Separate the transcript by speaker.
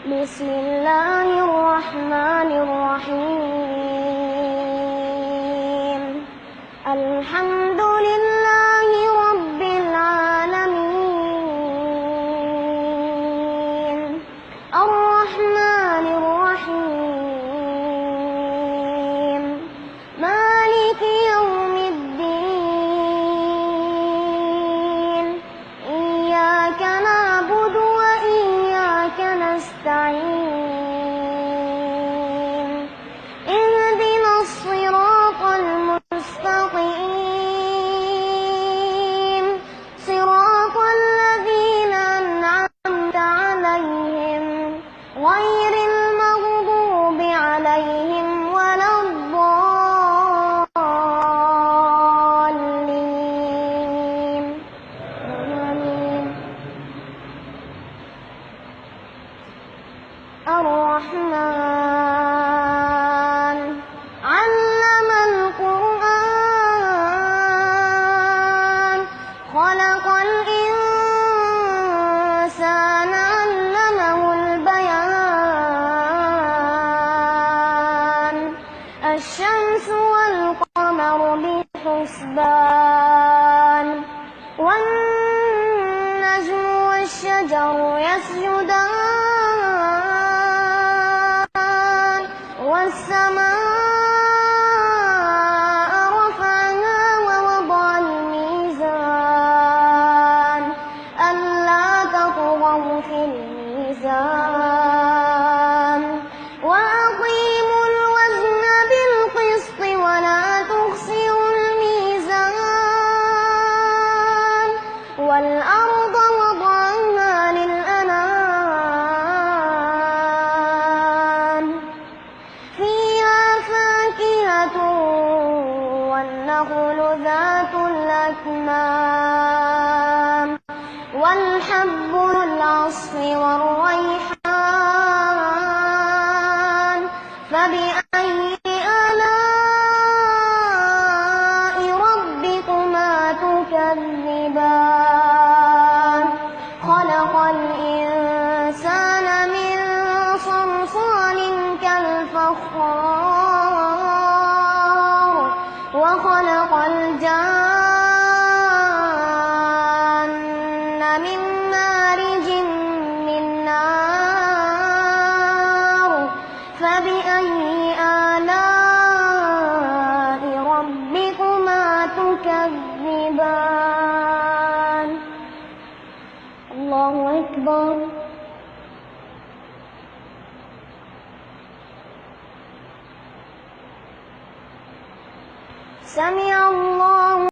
Speaker 1: بسم الله الرحمن الرحيم. الحمد لله رب العالمين، الرحمن الرحيم، مالك يوم الدين. إياك نعبد وإياك نستعين. اهدنا الصراط المستقيم، صراط الذين أنعمت عليهم غير المغضوب عليهم ولا الضالين. آمين. الرحمن علم القرآن، خلق الإنسان علمه البيان. الشمس والقمر بحسبان، والنجم والشجر يسجدان، والسماء رفعها ووضع الميزان ألا تطغوا في الميزان، وأقيموا الوزن بالقسط ولا تخسروا الميزان. والأرض وضعها للأنام، فيها فاكهة والنخل ذات الأكمام، والحب ذو العصف والريحان. فبأي آلاء ربكما تكذبان؟ خلق الإنسان من صلصال كالفخار، وخلق الجان من مارج من نار. فبأي آلاء ربكما تكذبان؟ الله أكبر. سمع الله